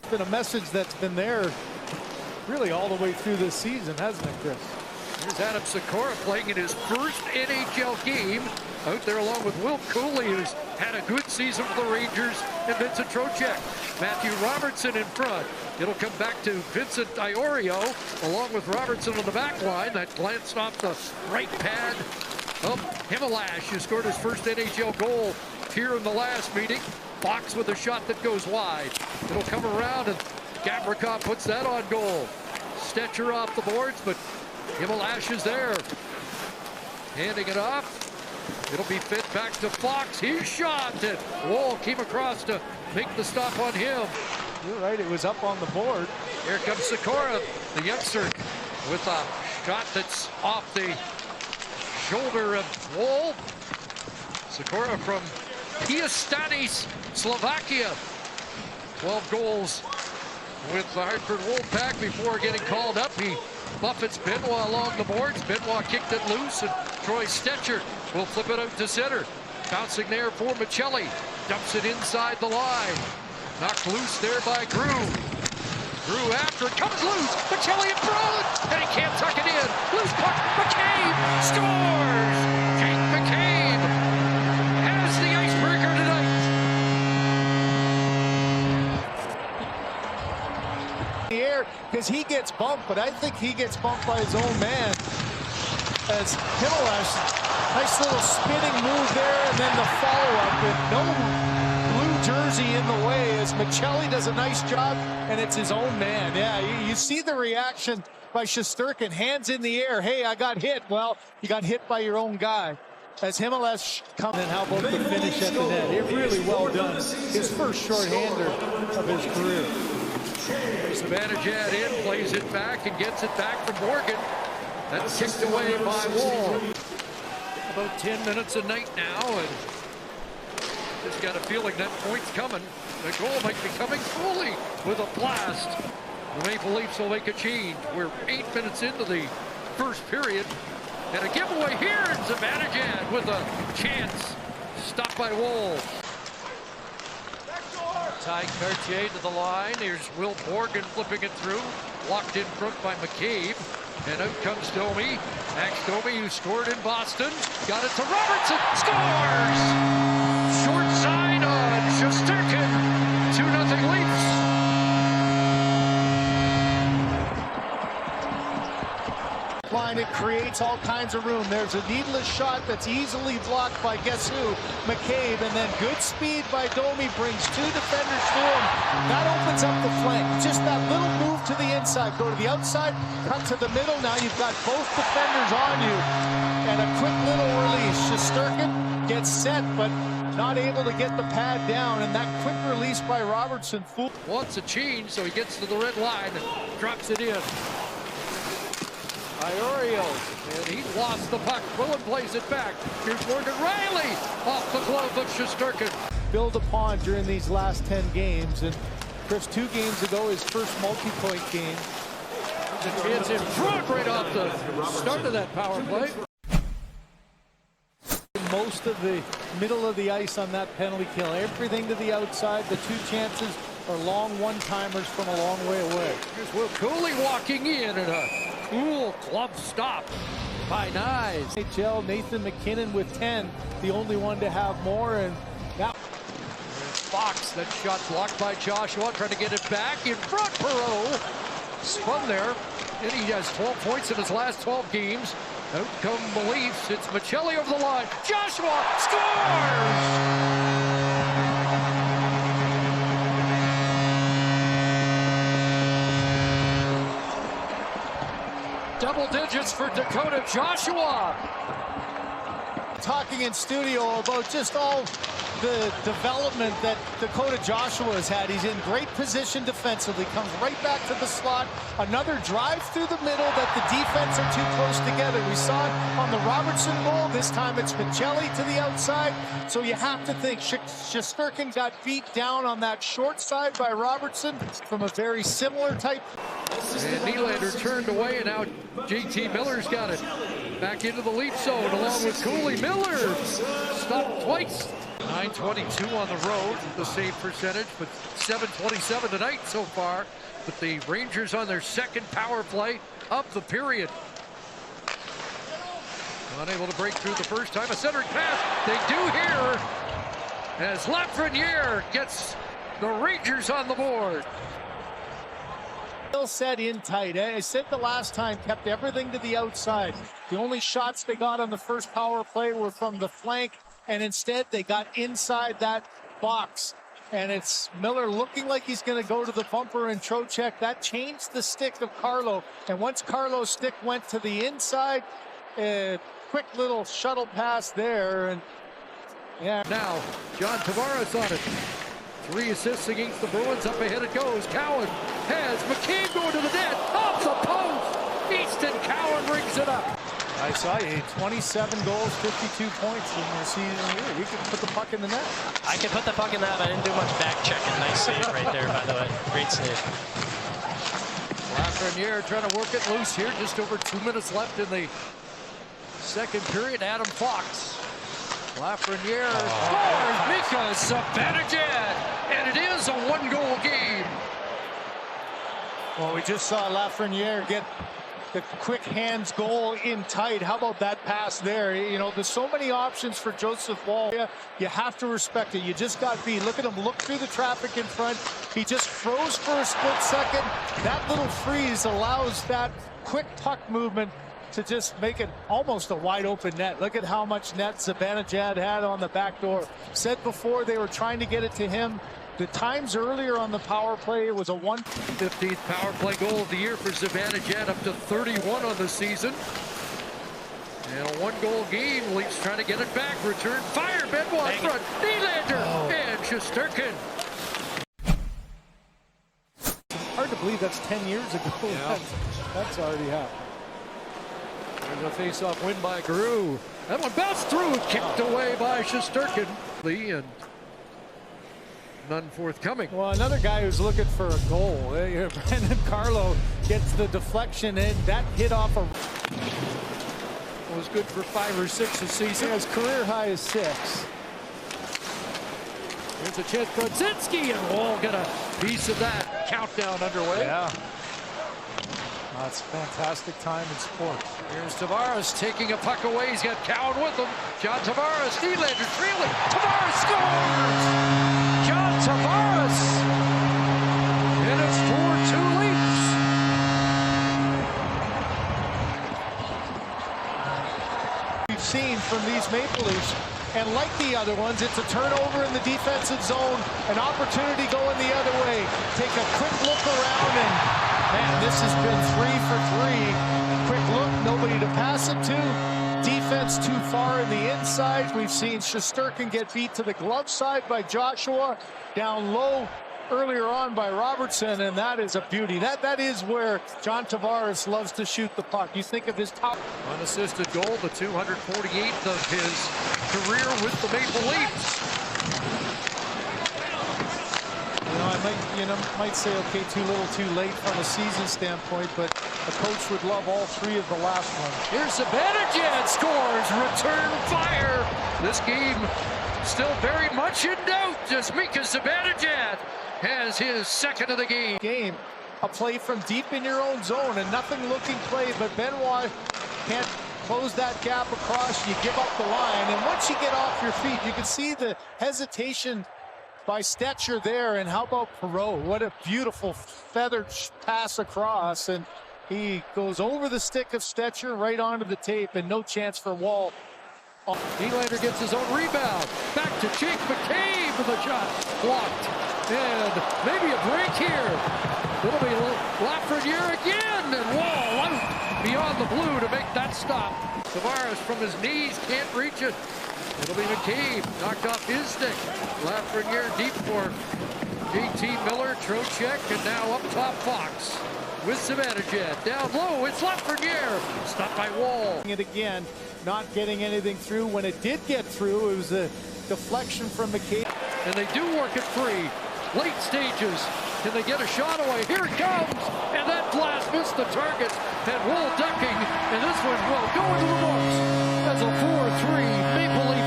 It's been a message that's been there really all the way through this season, hasn't it, Chris? Here's Adam Sikora playing in his first NHL game out there along with Will Cooley, who's had a good season for the Rangers, and Vincent Trocheck. Matthew Robertson in front. It'll come back to Vincent Iorio along with Robertson on the back line. That glanced off the right pad of Himalash, who scored his first NHL goal here in the last meeting. Fox with a shot that goes wide. It'll come around and Gavrikov puts that on goal. Stetcher off the boards, but Himalash is there. Handing it off. It'll be fit back to Fox. He shot it. Wall came across to make the stop on him. You're right, it was up on the board. Here comes Sikora, the youngster, with a shot that's off the shoulder of Wall. Sikora from Piastanis, Slovakia. 12 goals with the Hartford Wolfpack before getting called up. He buffets Benoit along the boards. Benoit kicked it loose, and Troy Stetcher will flip it out to center. Bouncing there for Michelli. Dumps it inside the line. Knocked loose there by Grew. Grew after it comes loose. Michelli in front, and he can't tuck it in. Loose puck. McCabe scores. Jake McCabe has the icebreaker tonight. The air, because he gets bumped, but I think he gets bumped by his own man. As Himalash, nice little spinning move there, and then the follow-up with no blue jersey in the way as Michelli does a nice job, and it's his own man. Yeah, you see the reaction by Shesterkin, hands in the air. Hey, I got hit. Well, you got hit by your own guy. As Himalash comes in, how about the finish at the net? It really well done. His first shorthander of his career. Zibanejad in, plays it back, and gets it back from Morgan. That's kicked away by Wall. About 10 minutes a night now, and just got a feeling that point's coming. The goal might be coming fully with a blast. The Maple Leafs will make a change. We're 8 minutes into the first period, and a giveaway here, and Zibanejad with a chance. Stopped by Wall. Ty Cartier to the line. Here's Will Morgan flipping it through. Blocked in front by McCabe. And out comes Domi. Max Domi, who scored in Boston. Got it to Robertson. Scores! Short side on Shesterkin. 2-0 Leafs. Line, it creates all kinds of room. There's a needless shot that's easily blocked by guess who? McCabe, and then good speed by Domi brings two defenders to him. That opens up the flank. Just that little move to the inside. Go to the outside, cut to the middle. Now you've got both defenders on you. And a quick little release. Shesterkin gets set, but not able to get the pad down. And that quick release by Robertson. Wants a change, so he gets to the red line and drops it in. Iorio, and he lost the puck. Quillen plays it back. Here's Morgan Riley off the glove of Shesterkin. Build upon during these last 10 games, and Chris, 2 games ago, his first multi-point game. It's in front right off the start of that power play. Most of the middle of the ice on that penalty kill. Everything to the outside. The 2 chances are long one-timers from a long way away. Here's Will Cooley walking in, and a cool glove stop by Nyes. NHL, Nathan McKinnon with 10, the only one to have more, and now Fox, that shot blocked by Joshua, trying to get it back in front. Perreault spun there, and he has 12 points in his last 12 games. Out come the Leafs. It's Michelli over the line. Joshua scores! Double digits for Dakota Joshua. Talking in studio about just all the development that Dakota Joshua has had. He's in great position defensively, comes right back to the slot. Another drive through the middle that the defense are too close together. We saw it on the Robertson goal. This time it's Michelli to the outside. So you have to think Shesterkin got beat down on that short side by Robertson from a very similar type. And Nylander turned away, and now JT Miller's got it. Back into the Leaf zone along with Cooley. Miller stopped twice 922 on the road, the save percentage, but 727 tonight so far. But the Rangers on their second power play of the period. Unable to break through the first time. A centering pass. They do here as Lafreniere gets the Rangers on the board. Still set in tight. I said the last time, kept everything to the outside. The only shots they got on the first power play were from the flank, and instead they got inside that box. And it's Miller looking like he's going to go to the bumper, and Trocheck. That changed the stick of Carlo. And once Carlo's stick went to the inside, quick little shuttle pass there. And yeah. Now, John Tavares on it. 3 assists against the Bruins. Up ahead it goes. Cowan has McCabe going to the net. Off the post. Easton Cowan brings it up. I saw you, 27 goals, 52 points in your season here. You can put the puck in the net. I can put the puck in that. I didn't do much back checking. Nice save right there, by the way. Great save. Lafreniere trying to work it loose here. Just over 2 minutes left in the second period. Adam Fox. Lafreniere scores because Zibanejad, and it is a 1-goal game. Well, we just saw Lafreniere get the quick hands goal in tight. How about that pass there? You know, there's so many options for Joseph Woll. You have to respect it. You just got beat. Look at him look through the traffic in front. He just froze for a split second. That little freeze allows that quick puck movement to just make it almost a wide open net. Look at how much net Zibanejad had on the back door. Said before they were trying to get it to him. The times earlier on the power play, it was a 15th power play goal of the year for Zibanejad, up to 31 on the season. And a 1-goal game. Leafs trying to get it back. Return fire. Benoit in front. Nylander and Shesterkin. hard to believe that's 10 years ago. Yeah. That's already happened. There's a face-off win by Giroux. That one bounced through, kicked away by Shesterkin. And none forthcoming. Well, another guy who's looking for a goal. Brandon Carlo gets the deflection in. That hit off a... was good for 5 or 6 this season. His career high is 6. Here's a chance for Kudzinski, and Woll get a piece of that. Countdown underway. Yeah. That's a fantastic time in sport. Here's Tavares taking a puck away. He's got Cowan with him. John Tavares, Nylander trailing. Tavares scores! John Tavares! And it's 4-2 Leafs. We've seen from these Maple Leafs, and like the other ones, it's a turnover in the defensive zone, an opportunity going the other way. Take a quick look around, and man, this has been 3 for 3. Quick look, nobody to pass it to. Defense too far in the inside. We've seen Shesterkin get beat to the glove side by Joshua. Down low earlier on by Robertson, and that is a beauty. That is where John Tavares loves to shoot the puck. You think of his top... Unassisted goal, the 248th of his career with the Maple Leafs. You know, I might say, okay, too little, too late from a season standpoint, but a coach would love all 3 of the last ones. Here's Zibanejad scores, return fire. This game still very much in doubt. Just Mika Zibanejad has his second of the game. A play from deep in your own zone, and nothing looking play, but Benoit can't close that gap across. You give up the line, and once you get off your feet, you can see the hesitation by Stetcher there. And how about Perreault? What a beautiful feathered pass across, and he goes over the stick of Stetcher right onto the tape, and no chance for Woll. Nylander gets his own rebound. Back to Jake McCabe with a shot blocked. And maybe a break here. It'll be Lafreniere again, and Woll out beyond the blue to make that stop. Tavares from his knees can't reach it. It'll be McCabe, knocked off his stick. Lafreniere deep for JT Miller, Trocheck, and now up top Fox with Zibanejad. Down low, it's Lafreniere, stopped by Woll. It again, not getting anything through. When it did get through, it was a deflection from McCabe. And they do work it free. Late stages. Can they get a shot away? Here it comes! And that blast missed the target. And Woll ducking. And this one will go into the books as a 4-3 Maple Leaf